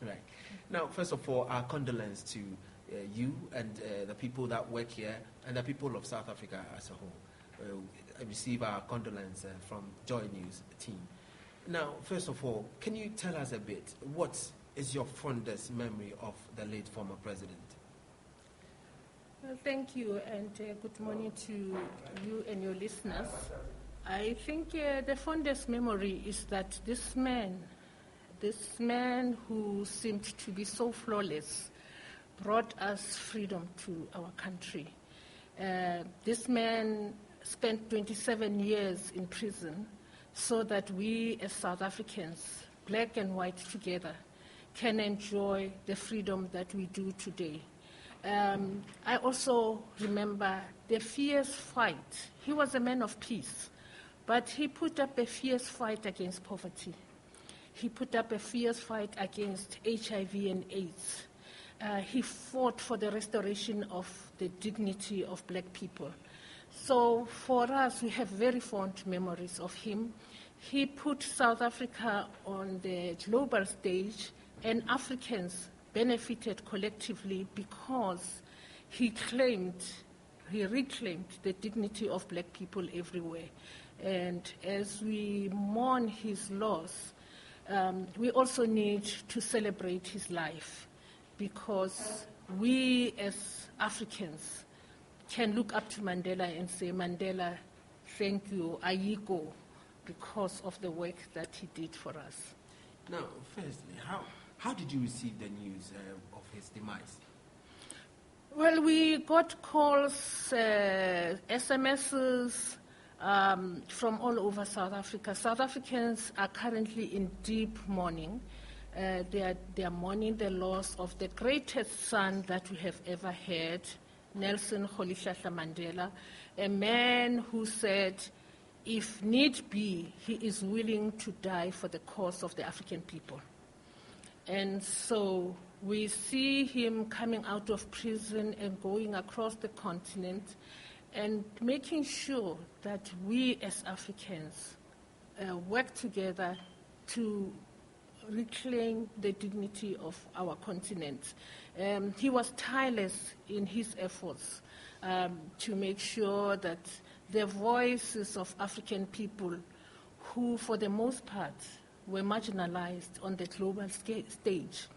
Right. Now, first of all, our condolence to you and the people that work here and the people of South Africa as a whole. I receive our condolence from Joy News team. Now, first of all, can you tell us a bit, what is your fondest memory of the late former president? Well, thank you, and good morning to you and your listeners. I think the fondest memory is that this man who seemed to be so flawless, brought us freedom to our country. This man spent 27 years in prison so that we as South Africans, black and white together, can enjoy the freedom that we do today. I also remember the fierce fight. He was a man of peace, but he put up a fierce fight against poverty. He put up a fierce fight against HIV and AIDS. He fought for the restoration of the dignity of black people. So for us, we have very fond memories of him. He put South Africa on the global stage, and Africans benefited collectively because he reclaimed the dignity of black people everywhere. And as we mourn his loss, we also need to celebrate his life, because we as Africans can look up to Mandela and say, Mandela, thank you, Ayiko, because of the work that he did for us. Now, firstly, how did you receive the news of his demise? Well, we got calls, SMSs from all over South Africa. South Africans are currently in deep mourning. They are mourning the loss of the greatest son that we have ever had, Nelson Rolihlahla Mandela, a man who said, if need be, he is willing to die for the cause of the African people. And so we see him coming out of prison and going across the continent and making sure that we as Africans work together to reclaim the dignity of our continent. He was tireless in his efforts to make sure that the voices of African people, who for the most part were marginalized on the global stage,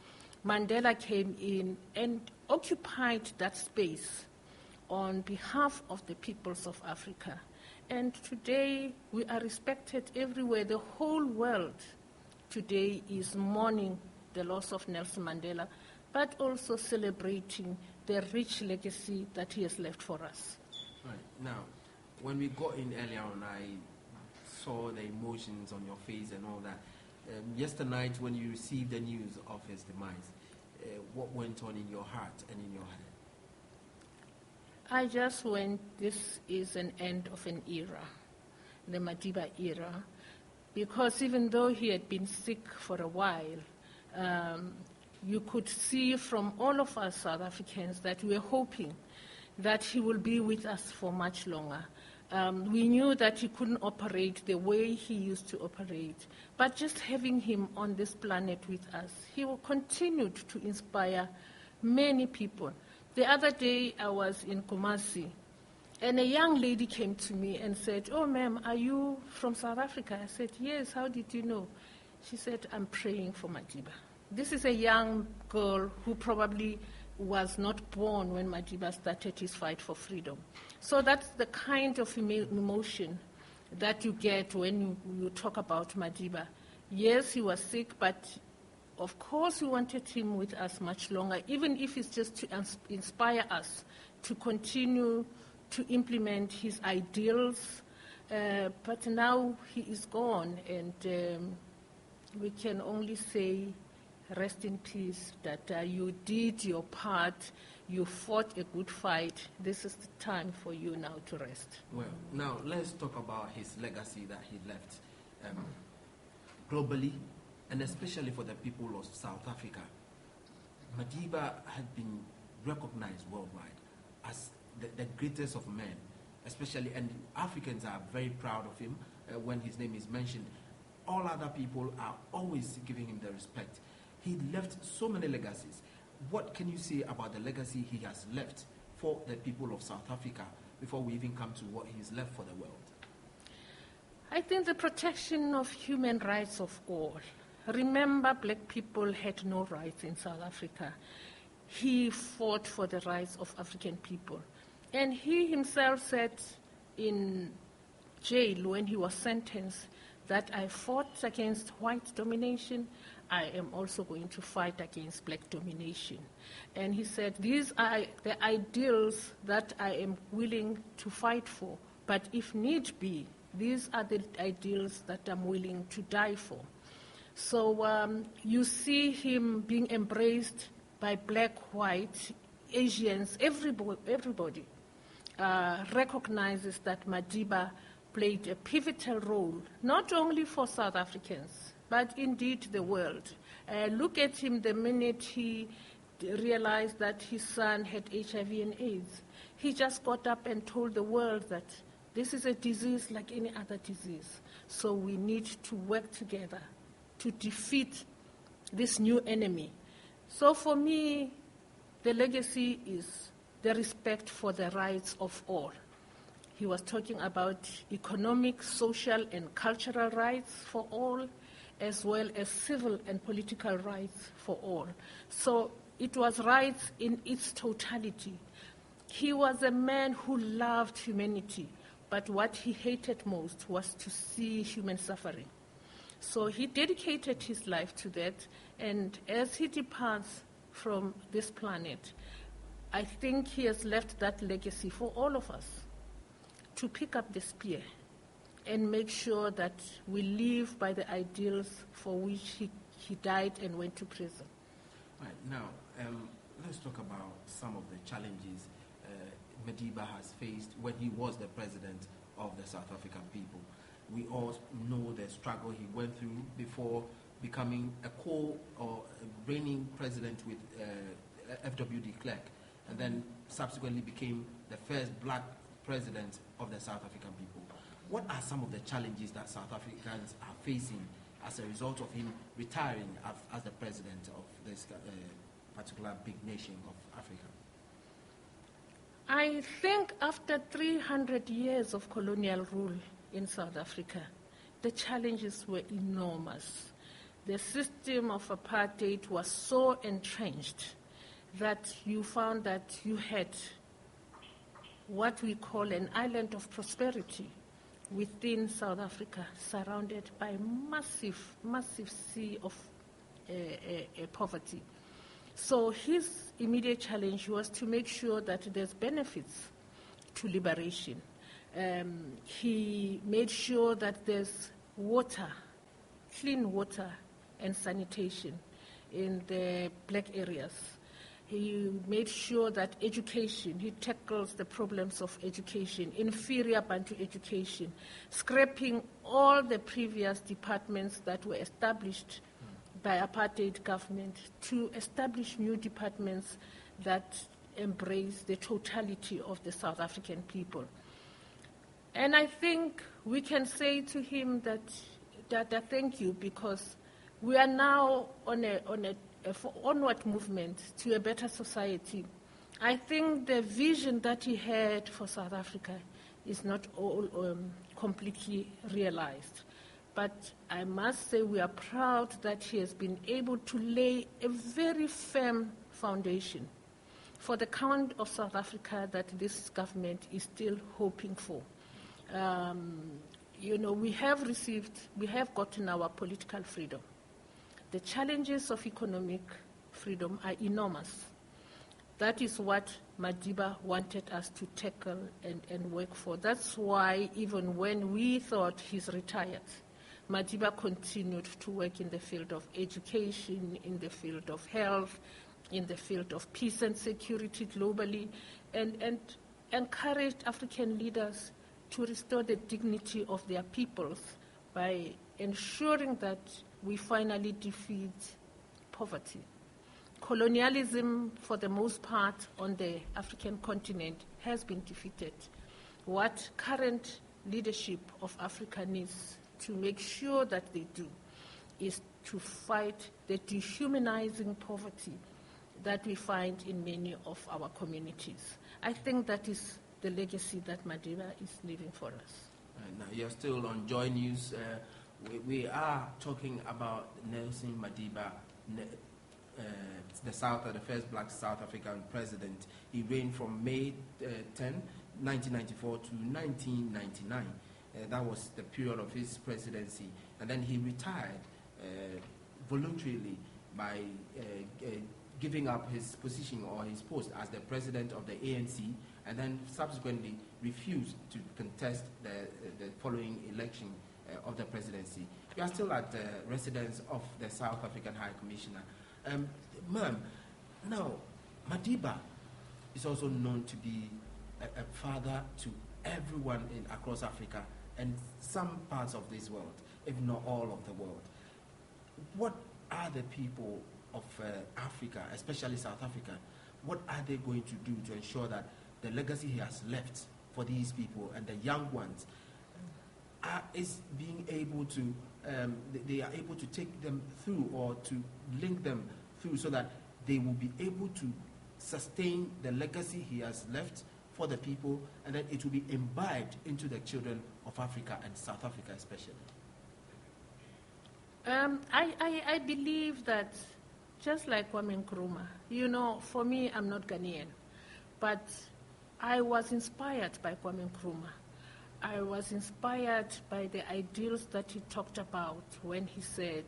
Mandela came in and occupied that space on behalf of the peoples of Africa. And today we are respected everywhere. The whole world today is mourning the loss of Nelson Mandela, but also celebrating the rich legacy that he has left for us. Right. Now, when we got in earlier on, I saw the emotions on your face and all that. Yesterday night, when you received the news of his demise, what went on in your heart and in your head? I just went, this is an end of an era, the Madiba era, because even though he had been sick for a while, you could see from all of us South Africans that we were hoping that he will be with us for much longer. We knew that he couldn't operate the way he used to operate, but just having him on this planet with us, he will continue to inspire many people. The other day I was in Kumasi, and a young lady came to me and said, "Oh, ma'am, are you from South Africa?" I said, "Yes, how did you know?" She said, "I'm praying for Madiba." This is a young girl who probably was not born when Madiba started his fight for freedom. So that's the kind of emotion that you get when you talk about Madiba. Yes, he was sick, but of course we wanted him with us much longer, even if it's just to inspire us to continue to implement his ideals. But now he is gone, and we can only say, rest in peace, that you did your part, you fought a good fight. This is the time for you now to rest. Well, now let's talk about his legacy that he left globally, and especially for the people of South Africa. Madiba had been recognized worldwide as the greatest of men, especially, and Africans are very proud of him when his name is mentioned. All other people are always giving him the respect. He left so many legacies. What can you say about the legacy he has left for the people of South Africa before we even come to what he's left for the world? I think the protection of human rights of all. Remember, black people had no rights in South Africa. He fought for the rights of African people. And he himself said in jail when he was sentenced that I fought against white domination, I am also going to fight against black domination. And he said, these are the ideals that I am willing to fight for, but if need be, these are the ideals that I'm willing to die for. So you see him being embraced by black, white, Asians, everybody recognizes that Madiba played a pivotal role, not only for South Africans, but indeed the world. Look at him the minute he realized that his son had HIV and AIDS. He just got up and told the world that this is a disease like any other disease. So we need to work together to defeat this new enemy. So for me, the legacy is the respect for the rights of all. He was talking about economic, social, and cultural rights for all, as well as civil and political rights for all. So it was rights in its totality. He was a man who loved humanity, but what he hated most was to see human suffering. So he dedicated his life to that, and as he departs from this planet, I think he has left that legacy for all of us to pick up the spear and make sure that we live by the ideals for which he died and went to prison. Right, now, let's talk about some of the challenges Madiba has faced when he was the president of the South African people. We all know the struggle he went through before becoming a reigning president with F.W. de Klerk, and then subsequently became the first black president of the South African people. What are some of the challenges that South Africans are facing as a result of him retiring as the president of this particular big nation of Africa? I think after 300 years of colonial rule in South Africa, the challenges were enormous. The system of apartheid was so entrenched that you found that you had what we call an island of prosperity within South Africa, surrounded by massive, massive sea of poverty. So his immediate challenge was to make sure that there's benefits to liberation. He made sure that there's water, clean water and sanitation in the black areas. He made sure that education, he tackles the problems of education, inferior Bantu education, scrapping all the previous departments that were established by apartheid government to establish new departments that embrace the totality of the South African people. And I think we can say to him that thank you, because we are now on a onward movement to a better society. I think the vision that he had for South Africa is not all completely realized. But I must say we are proud that he has been able to lay a very firm foundation for the kind of South Africa that this government is still hoping for. We have gotten our political freedom. The challenges of economic freedom are enormous. That is what Madiba wanted us to tackle and work for. That's why even when we thought he's retired, Madiba continued to work in the field of education, in the field of health, in the field of peace and security globally, and encouraged African leaders to restore the dignity of their peoples by ensuring that we finally defeat poverty. Colonialism, for the most part, on the African continent has been defeated. What current leadership of Africa needs to make sure that they do is to fight the dehumanizing poverty that we find in many of our communities. I think that is the legacy that Madiba is leaving for us. Now you're still on Joy News. We are talking about Nelson Madiba, the first black South African president. He reigned from May 10, 1994 to 1999. That was the period of his presidency. And then he retired voluntarily by giving up his position or his post as the president of the ANC, and then subsequently refused to contest the following election of the presidency. You are still at the residence of the South African High Commissioner. Ma'am, now, Madiba is also known to be a father to everyone across Africa and some parts of this world, if not all of the world. What are the people of Africa, especially South Africa, what are they going to do to ensure that the legacy he has left for these people and the young ones is being able to, they are able to take them through or to link them through so that they will be able to sustain the legacy he has left for the people, and then it will be imbibed into the children of Africa and South Africa especially? I believe that just like Kwame Nkrumah, for me, I'm not Ghanaian, but I was inspired by Kwame Nkrumah. I was inspired by the ideals that he talked about when he said,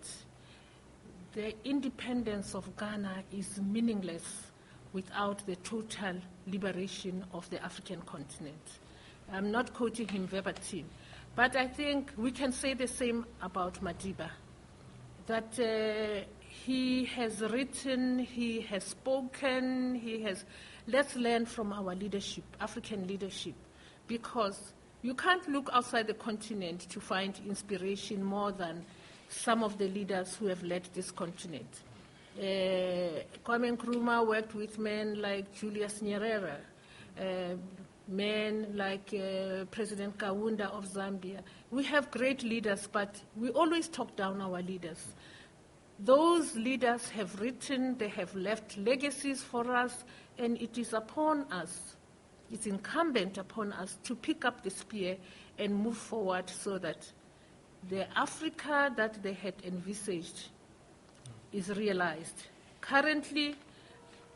the independence of Ghana is meaningless without the total liberation of the African continent. I'm not quoting him verbatim, but I think we can say the same about Madiba, that he has written, he has spoken, let's learn from our leadership, African leadership, because you can't look outside the continent to find inspiration more than some of the leaders who have led this continent. Kwame Nkrumah worked with men like Julius Nyerere, men like President Kaunda of Zambia. We have great leaders, but we always talk down our leaders. Those leaders have written, they have left legacies for us, and it is upon us, it's incumbent upon us to pick up the spear and move forward so that the Africa that they had envisaged is realized. Currently,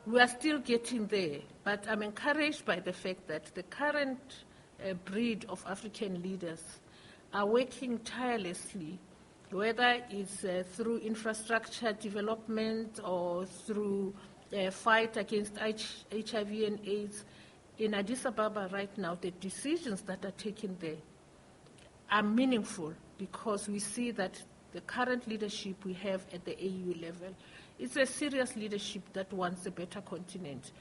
we are still getting there, but I'm encouraged by the fact that the current breed of African leaders are working tirelessly, whether it's through infrastructure development or through fight against HIV and AIDS. In Addis Ababa right now, the decisions that are taken there are meaningful because we see that the current leadership we have at the AU level, it's a serious leadership that wants a better continent.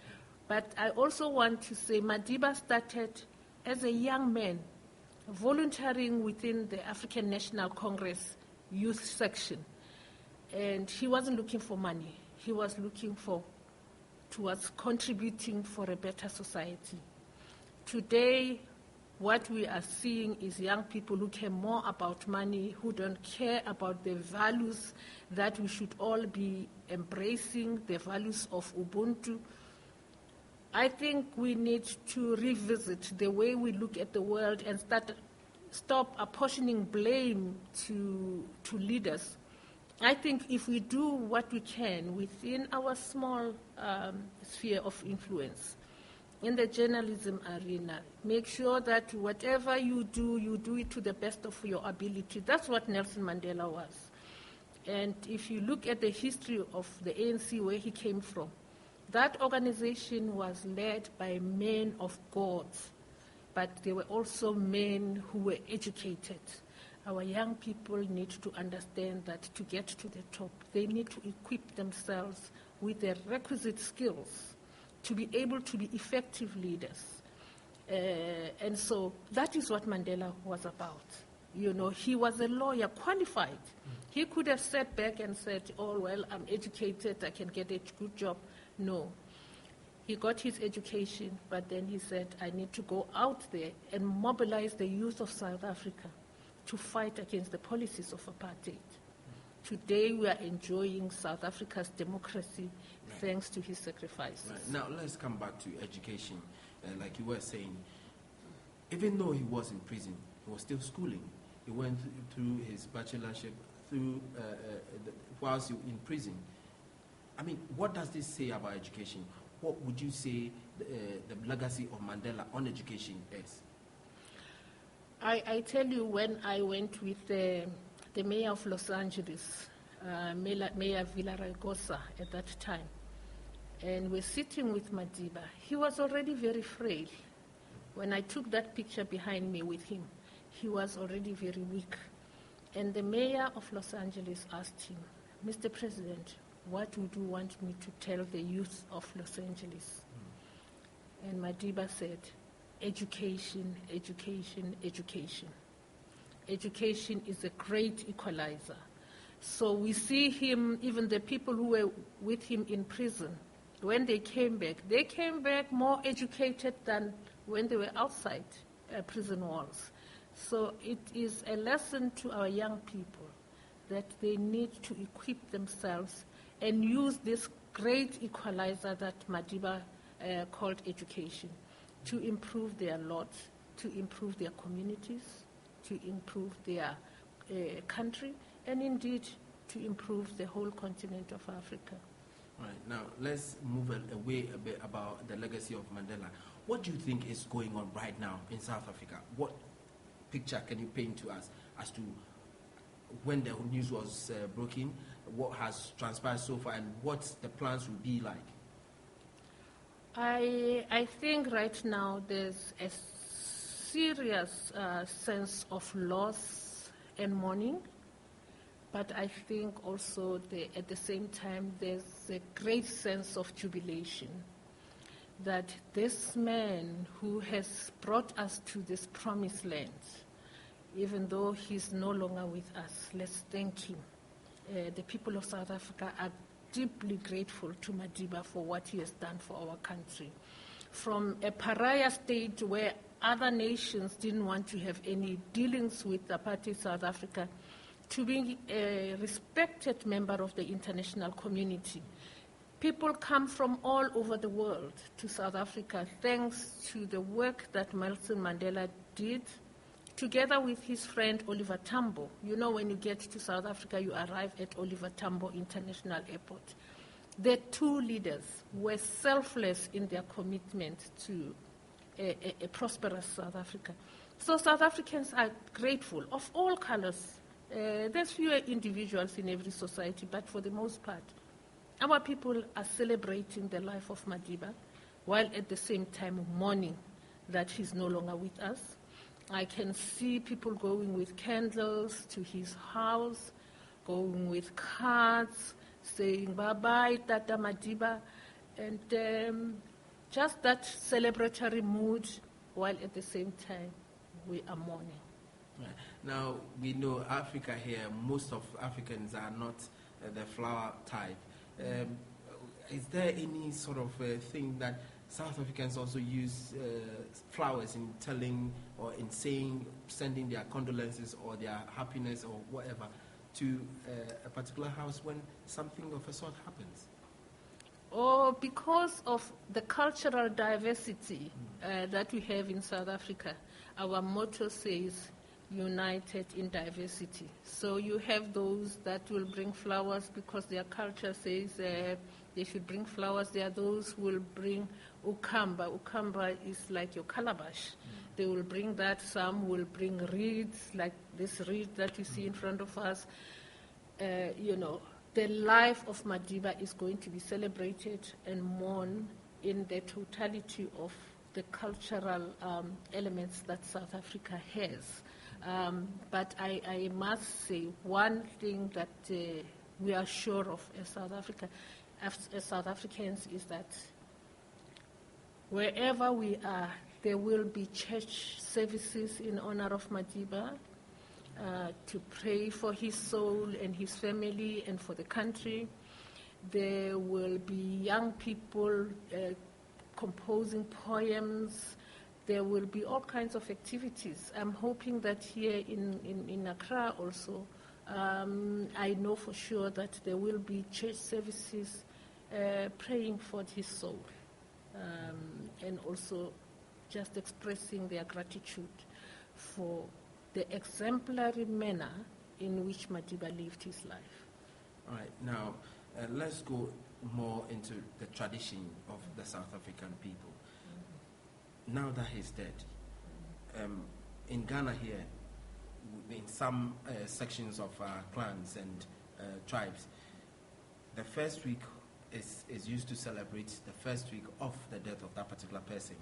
But I also want to say Madiba started as a young man, volunteering within the African National Congress youth section. And he wasn't looking for money. He was looking towards contributing for a better society. Today, what we are seeing is young people who care more about money, who don't care about the values that we should all be embracing, the values of Ubuntu. I think we need to revisit the way we look at the world and stop apportioning blame to leaders. I think if we do what we can within our small sphere of influence, in the journalism arena, make sure that whatever you do it to the best of your ability. That's what Nelson Mandela was. And if you look at the history of the ANC, where he came from, that organization was led by men of God, but they were also men who were educated. Our young people need to understand that to get to the top, they need to equip themselves with the requisite skills to be able to be effective leaders. And so that is what Mandela was about. He was a lawyer, qualified. He could have sat back and said, oh, well, I'm educated, I can get a good job. No. He got his education, but then he said, I need to go out there and mobilize the youth of South Africa to fight against the policies of apartheid. today we are enjoying South Africa's democracy thanks to his sacrifices. Right. Now let's come back to education. Like you were saying, even though he was in prison, he was still schooling. He went through his bachelorship whilst in prison. I mean, what does this say about education? What would you say the legacy of Mandela on education is? I tell you, when I went with the mayor of Los Angeles, Mayor Villaraigosa at that time, and we're sitting with Madiba, he was already very frail. When I took that picture behind me with him, he was already very weak. And the mayor of Los Angeles asked him, Mr. President, what would you want me to tell the youth of Los Angeles? And Madiba said, education, education, education. Education is a great equalizer. So we see him, even the people who were with him in prison, when they came back more educated than when they were outside prison walls. So it is a lesson to our young people that they need to equip themselves and use this great equalizer that Madiba called education to improve their lot, to improve their communities, to improve their country, and indeed to improve the whole continent of Africa. Right. Now, let's move away a bit about the legacy of Mandela. What do you think is going on right now in South Africa? What picture can you paint to us as to when the news was broken, what has transpired so far, and what the plans will be like? I think right now there's a serious sense of loss and mourning. But I think also at the same time there's a great sense of jubilation that this man who has brought us to this promised land, even though he's no longer with us, let's thank him. The people of South Africa are deeply grateful to Madiba for what he has done for our country. From a pariah state where other nations didn't want to have any dealings with apartheid South Africa, to being a respected member of the international community. People come from all over the world to South Africa thanks to the work that Nelson Mandela did together with his friend Oliver Tambo. You know, when you get to South Africa, you arrive at Oliver Tambo International Airport. The two leaders were selfless in their commitment to a prosperous South Africa. So South Africans are grateful of all colors. There's fewer individuals in every society, but for the most part, our people are celebrating the life of Madiba, while at the same time mourning that he's no longer with us. I can see people going with candles to his house, going with cards, saying bye-bye, Tata Madiba, and just that celebratory mood, while at the same time we are mourning. Right. Now, we know Africa here, most of Africans are not the flower type. Is there any sort of thing that South Africans also use flowers in telling or in saying, sending their condolences or their happiness or whatever to a particular house when something of a sort happens? Oh, because of the cultural diversity that we have in South Africa, our motto says, united in diversity. So you have those that will bring flowers because their culture says they should bring flowers. There are those who will bring ukamba. Ukamba is like your calabash. They will bring that. Some will bring reeds, like this reed that you see in front of us. The life of Madiba is going to be celebrated and mourned in the totality of the cultural elements that South Africa has. But I must say one thing that we are sure of as South Africans is that wherever we are, there will be church services in honor of Madiba to pray for his soul and his family and for the country. There will be young people composing poems. There will be all kinds of activities. I'm hoping that here in Accra also I know for sure that there will be church services praying for his soul, and also just expressing their gratitude for the exemplary manner in which Madiba lived his life. All right, now let's go more into the tradition of the South African people. Now that he's dead, in Ghana here, in some sections of clans and tribes, the first week is used to celebrate the first week of the death of that particular person.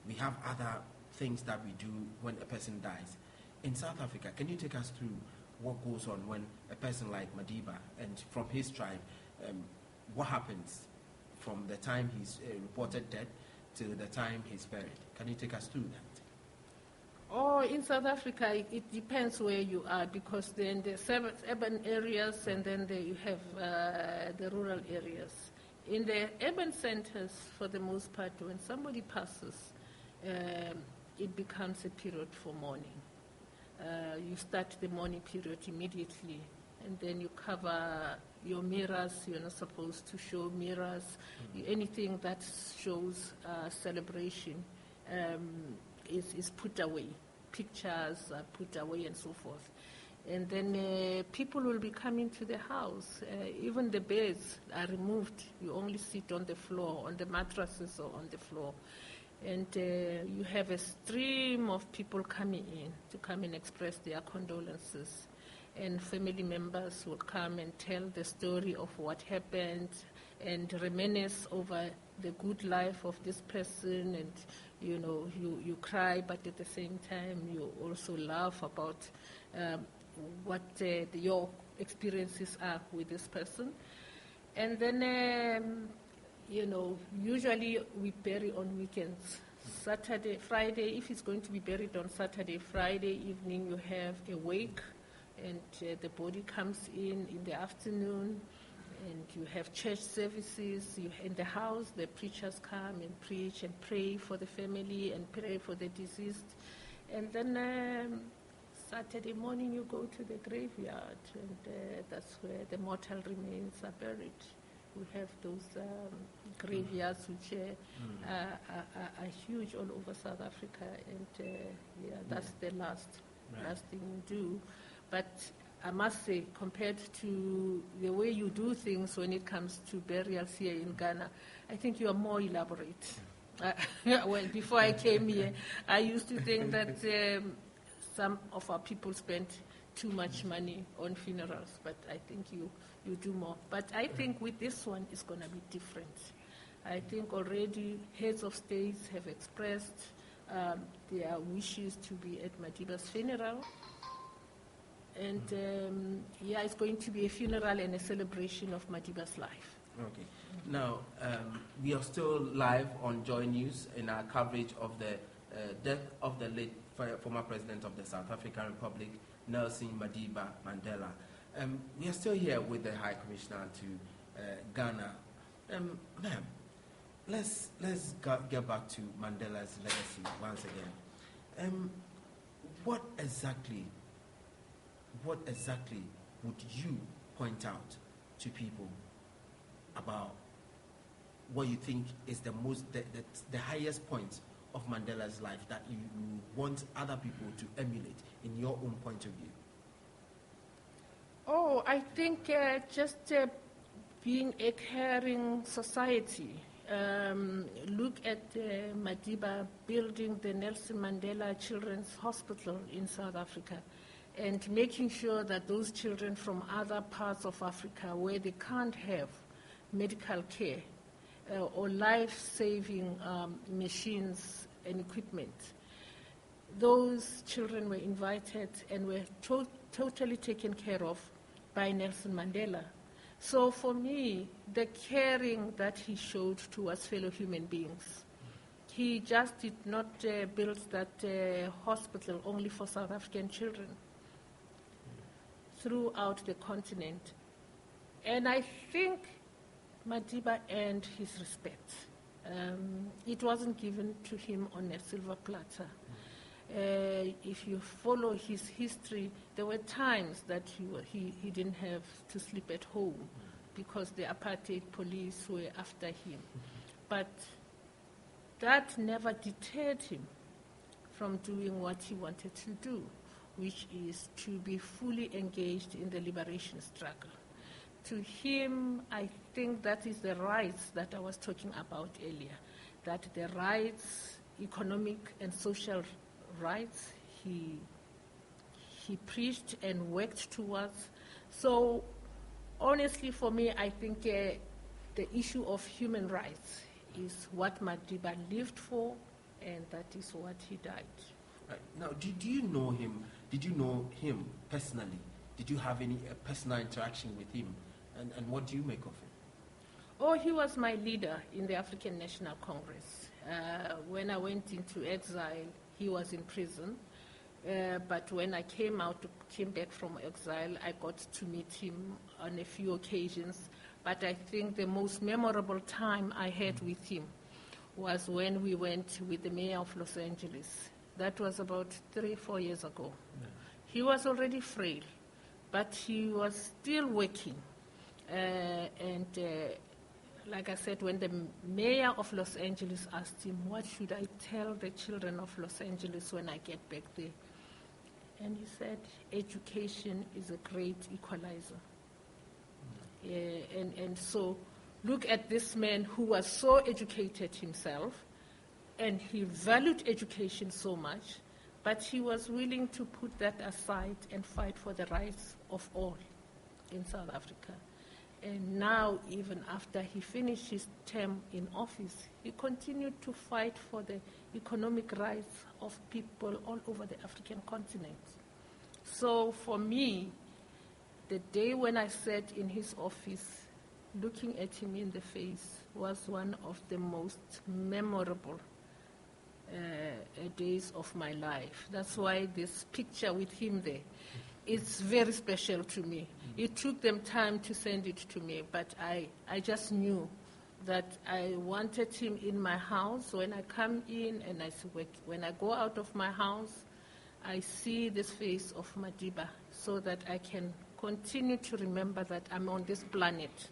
We have other things that we do when a person dies. In South Africa, can you take us through what goes on when a person like Madiba and from his tribe, what happens from the time he's reported dead to the time he's buried? Can you take us through that? Oh, in South Africa, it depends where you are, because then there's urban areas and then you have the rural areas. In the urban centers, for the most part, when somebody passes, it becomes a period for mourning. You start the mourning period immediately, and then you cover your mirrors. You're not supposed to show mirrors. Anything that shows celebration is put away. Pictures are put away and so forth. And then people will be coming to the house. Even the beds are removed. You only sit on the floor, on the mattresses or on the floor. And you have a stream of people coming in to come and express their condolences. And family members will come and tell the story of what happened and reminisce over the good life of this person. And, you know, you cry, but at the same time you also laugh about what your experiences are with this person. And then you know, usually we bury on weekends. Saturday, Friday, if it's going to be buried on Saturday, Friday evening, you have a wake, and the body comes in the afternoon, and you have church services. In the house, the preachers come and preach and pray for the family and pray for the deceased. And then Saturday morning, you go to the graveyard, and that's where the mortal remains are buried. We have those graveyards which are huge all over South Africa, and that's the last thing we do. But I must say, compared to the way you do things when it comes to burials here in Ghana, I think you are more elaborate. Well, before I came here, I used to think that some of our people spent too much money on funerals, but I think you do more. But I think with this one, it's going to be different. I think already heads of states have expressed their wishes to be at Madiba's funeral. And it's going to be a funeral and a celebration of Madiba's life. Okay. Now, we are still live on Joy News in our coverage of the death of the late former president of the South African Republic, Nelson Madiba Mandela. We are still here with the High Commissioner to Ghana. Ma'am, let's get back to Mandela's legacy once again. What exactly would you point out to people about what you think is the highest point of Mandela's life that you want other people to emulate in your own point of view? Oh, I think just being a caring society. Look at Madiba building the Nelson Mandela Children's Hospital in South Africa, and making sure that those children from other parts of Africa where they can't have medical care or life-saving machines and equipment, those children were invited and were totally taken care of by Nelson Mandela. So for me, the caring that he showed towards fellow human beings, he just did not build that hospital only for South African children. Throughout the continent. And I think Madiba earned his respect. It wasn't given to him on a silver platter. If you follow his history, there were times that he didn't have to sleep at home because the apartheid police were after him. But that never deterred him from doing what he wanted to do, which is to be fully engaged in the liberation struggle. To him, I think that is the rights that I was talking about earlier, that the rights, economic and social rights, he preached and worked towards. So honestly, for me, I think the issue of human rights is what Madiba lived for, and that is what he died. Right. Now, do you know him? Did you know him personally? Did you have any personal interaction with him? And what do you make of him? Oh, he was my leader in the African National Congress. When I went into exile, he was in prison. But when I came back from exile, I got to meet him on a few occasions. But I think the most memorable time I had with him was when we went with the mayor of Los Angeles. That was about 3-4 years ago. Yeah. He was already frail, but he was still working. Like I said, when the mayor of Los Angeles asked him, what should I tell the children of Los Angeles when I get back there? And he said, education is a great equalizer. And so look at this man who was so educated himself, and he valued education so much, but he was willing to put that aside and fight for the rights of all in South Africa. And now, even after he finished his term in office, he continued to fight for the economic rights of people all over the African continent. So for me, the day when I sat in his office, looking at him in the face, was one of the most memorable days of my life. That's why this picture with him there, it's very special to me. It took them time to send it to me, but I just knew that I wanted him in my house. When I come in and when I go out of my house, I see this face of Madiba so that I can continue to remember that I'm on this planet,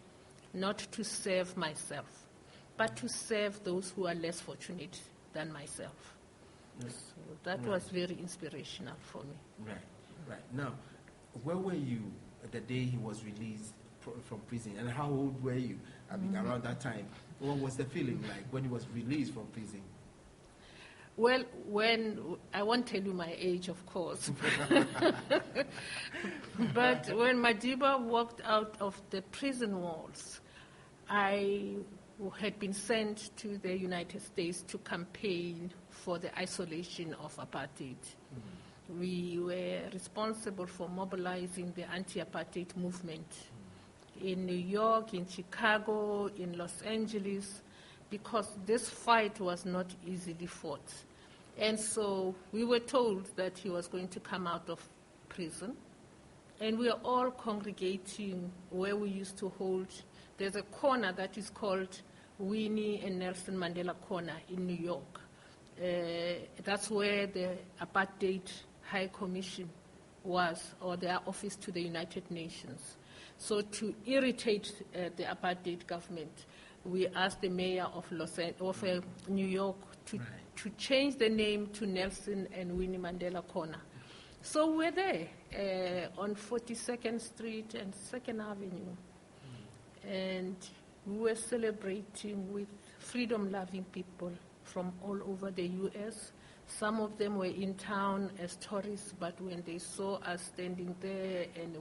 not to serve myself, but to serve those who are less fortunate than myself. Yes. So that was very inspirational for me. Right. Now, where were you the day he was released from prison, and how old were you? I mean, around that time, what was the feeling like when he was released from prison? Well, I won't tell you my age, of course, but when Madiba walked out of the prison walls, I had been sent to the United States to campaign for the isolation of apartheid. Mm-hmm. We were responsible for mobilizing the anti-apartheid movement in New York, in Chicago, in Los Angeles, because this fight was not easily fought. And so we were told that he was going to come out of prison, and we are all congregating where we used to hold. There's a corner that is called Winnie and Nelson Mandela Corner in New York. That's where the Apartheid High Commission was, or their office to the United Nations. So to irritate the apartheid government, we asked the mayor of New York to change the name to Nelson and Winnie Mandela Corner. So we're there on 42nd Street and 2nd Avenue. And we were celebrating with freedom-loving people from all over the U.S. Some of them were in town as tourists, but when they saw us standing there and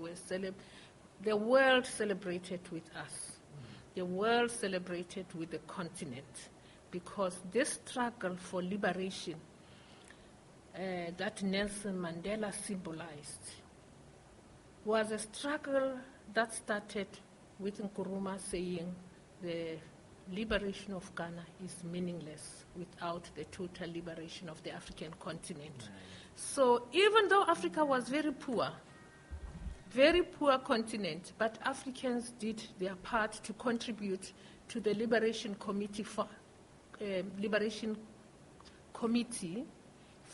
the world celebrated with us. The world celebrated with the continent, because this struggle for liberation that Nelson Mandela symbolized was a struggle that started with Nkrumah saying the liberation of Ghana is meaningless without the total liberation of the African continent. Right. So even though Africa was very poor continent, but Africans did their part to contribute to the Liberation Committee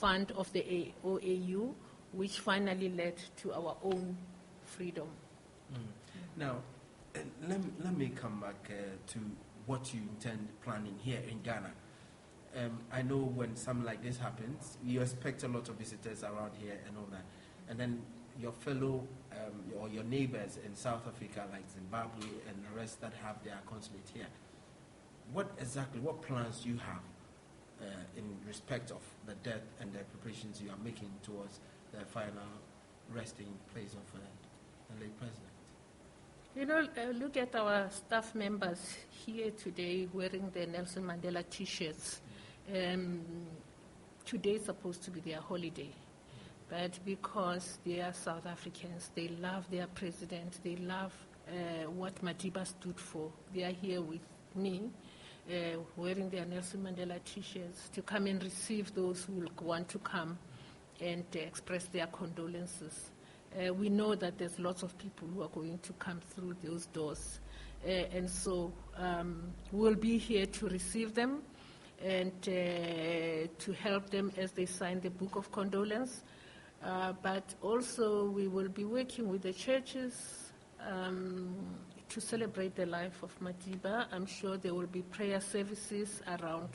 fund of the OAU, which finally led to our own freedom. Now, let me come back to what you intend planning here in Ghana. I know when something like this happens, you expect a lot of visitors around here and all that. And then your fellow or your neighbors in South Africa, like Zimbabwe and the rest that have their consulate here, what plans do you have in respect of the death and the preparations you are making towards the final resting place of the late president? You know, look at our staff members here today wearing the Nelson Mandela T-shirts. Today is supposed to be their holiday, but because they are South Africans, they love their president, they love what Madiba stood for. They are here with me, wearing their Nelson Mandela T-shirts to come and receive those who will want to come and express their condolences. We know that there's lots of people who are going to come through those doors, and so we'll be here to receive them and to help them as they sign the book of condolence. But also we will be working with the churches to celebrate the life of Madiba. I'm sure there will be prayer services around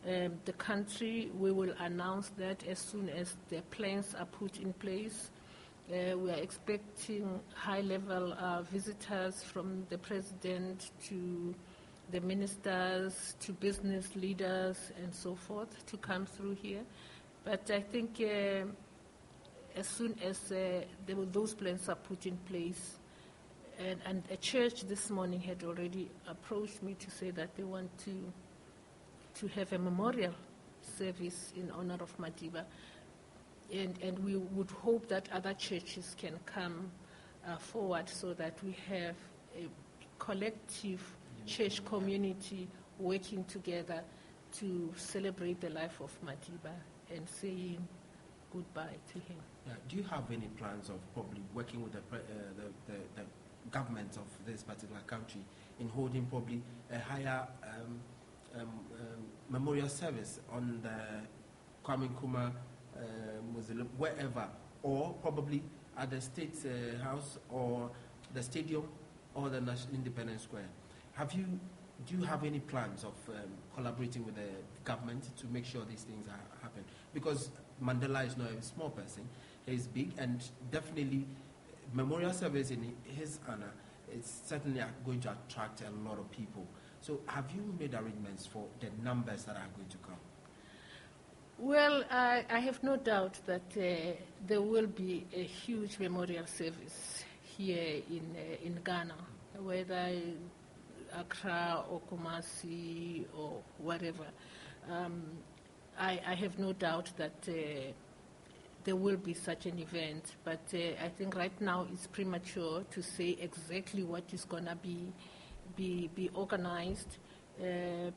the country. We will announce that as soon as the plans are put in place. We are expecting high-level visitors from the president to the ministers to business leaders and so forth to come through here. But I think as soon as those plans are put in place, and a church this morning had already approached me to say that they want to have a memorial service in honor of Madiba. And we would hope that other churches can come forward so that we have a collective church community working together to celebrate the life of Madiba and saying goodbye to him. Yeah. Do you have any plans of probably working with the government of this particular country in holding probably a higher memorial service on the Kwame Nkrumah Muslim, wherever, or probably at the State House or the stadium or the National Independence Square? Do you have any plans of collaborating with the government to make sure these things happen? Because Mandela is not a small person; he is big, and definitely memorial service in his honor is certainly going to attract a lot of people. So, have you made arrangements for the numbers that are going to come? Well, I have no doubt that there will be a huge memorial service here in Ghana, whether Accra or Kumasi or wherever. I have no doubt that there will be such an event, but I think right now it's premature to say exactly what is going to be organized.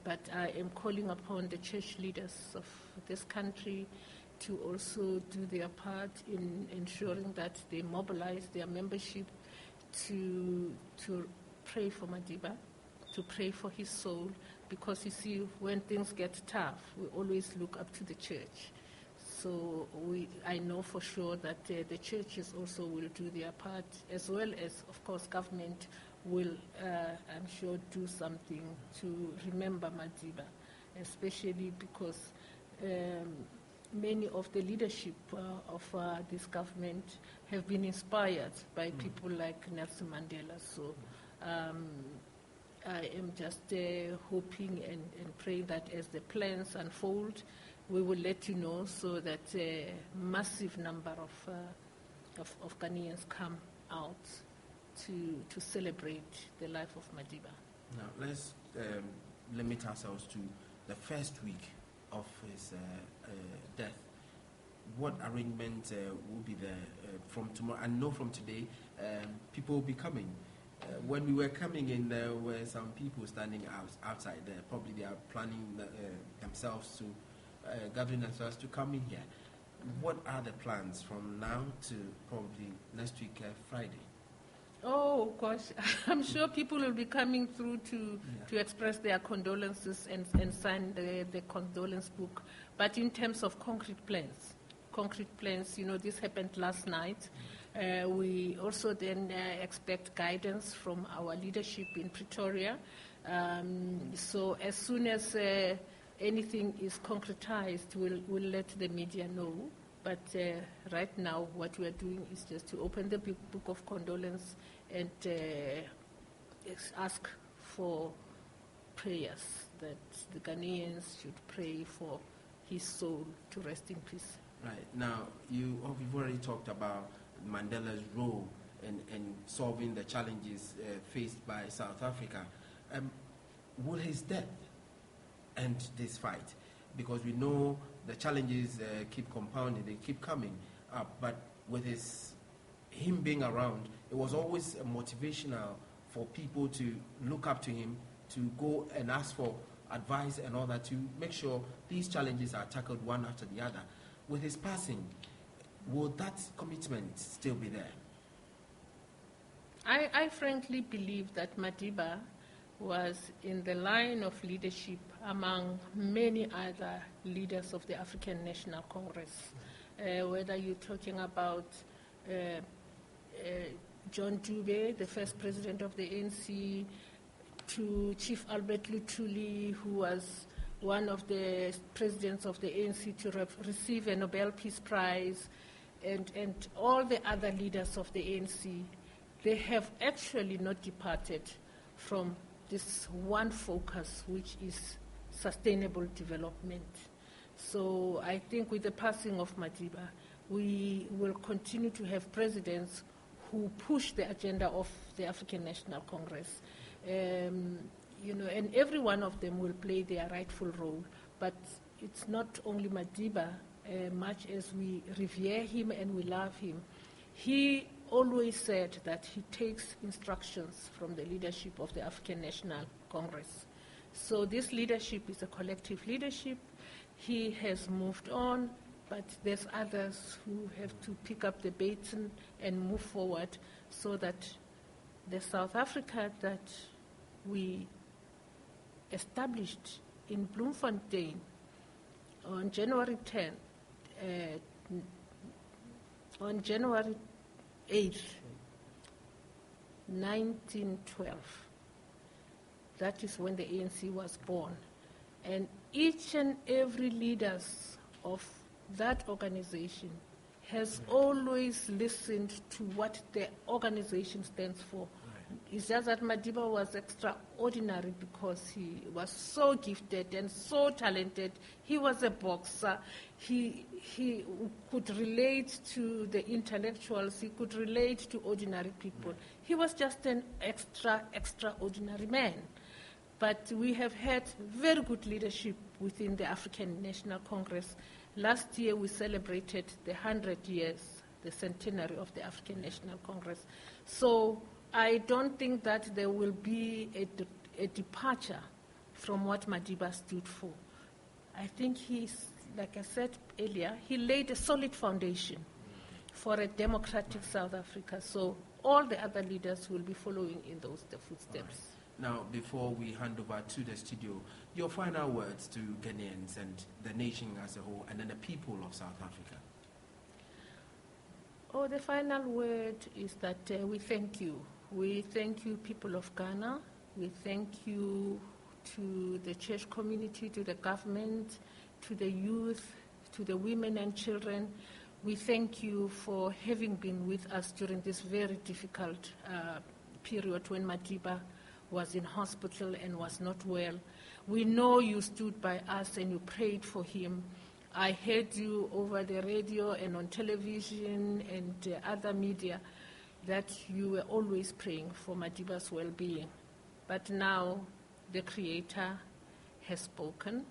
But I am calling upon the church leaders of this country to also do their part in ensuring that they mobilize their membership to pray for Madiba, to pray for his soul, because you see, when things get tough, we always look up to the church. So I know for sure that the churches also will do their part, as well as, of course, government will, I'm sure, do something to remember Madiba, especially because many of the leadership of this government have been inspired by people like Nelson Mandela. So I am just hoping and praying that as the plans unfold, we will let you know so that a massive number of Ghanaians come out to celebrate the life of Madiba. Now, let's limit ourselves to the first week of his death. What arrangement will be there from tomorrow? I know from today, people will be coming. When we were coming in, there were some people standing outside there. Probably they are planning themselves to, gathering themselves to come in here. What are the plans from now to probably next week, Friday? Oh gosh, I'm sure people will be coming through to express their condolences and sign the condolence book. But in terms of concrete plans, this happened last night. We also then expect guidance from our leadership in Pretoria. So as soon as anything is concretized, we'll let the media know. But right now, what we are doing is just to open the book of condolence and ask for prayers, that the Ghanaians should pray for his soul to rest in peace. Right. Now, you've already talked about Mandela's role in solving the challenges faced by South Africa. Will his death end this fight? Because we know the challenges keep compounding, they keep coming up. But with him being around, it was always motivational for people to look up to him, to go and ask for advice and all that, to make sure these challenges are tackled one after the other. With his passing, will that commitment still be there? I frankly believe that Madiba was in the line of leadership among many other leaders of the African National Congress. Whether you're talking about John Dube, the first president of the ANC, to Chief Albert Luthuli, who was one of the presidents of the ANC to receive a Nobel Peace Prize, and all the other leaders of the ANC, they have actually not departed from this one focus, which is sustainable development. So I think with the passing of Madiba, we will continue to have presidents who push the agenda of the African National Congress. And every one of them will play their rightful role. But it's not only Madiba, much as we revere him and we love him. He always said that he takes instructions from the leadership of the African National Congress. So this leadership is a collective leadership. He has moved on, but there's others who have to pick up the baton and move forward so that the South Africa that we established in Bloemfontein on January 10th, on January 8th, 1912. That is when the ANC was born. And each and every leaders of that organization has always listened to what the organization stands for. It's just that Madiba was extraordinary because he was so gifted and so talented. He was a boxer. He could relate to the intellectuals. He could relate to ordinary people. He was just an extraordinary man. But we have had very good leadership within the African National Congress. Last year we celebrated the 100 years, the centenary of the African National Congress. So I don't think that there will be a departure from what Madiba stood for. I think he's, like I said earlier, he laid a solid foundation for a democratic South Africa. So all the other leaders will be following in the footsteps. Right. Now, before we hand over to the studio, your final words to Ghanaians and the nation as a whole, and then the people of South Africa. Oh, the final word is that we thank you. We thank you, people of Ghana. We thank you to the church community, to the government, to the youth, to the women and children. We thank you for having been with us during this very difficult period when Madiba was in hospital and was not well. We know you stood by us and you prayed for him. I heard you over the radio and on television and other media that you were always praying for Madiba's well-being. But now the Creator has spoken.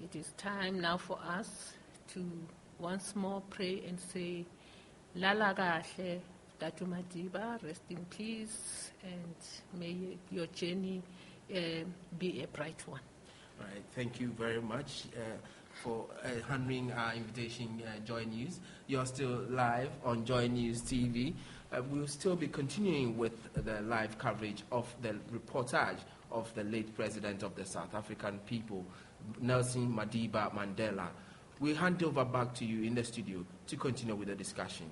It is time now for us to once more pray and say, Lala kahle, Datu Madiba, rest in peace, and may your journey be a bright one. All right, thank you very much for handling our invitation, Joy News. You're still live on Joy News TV. We'll still be continuing with the live coverage of the reportage of the late president of the South African people, Nelson Madiba Mandela. We hand over back to you in the studio to continue with the discussion.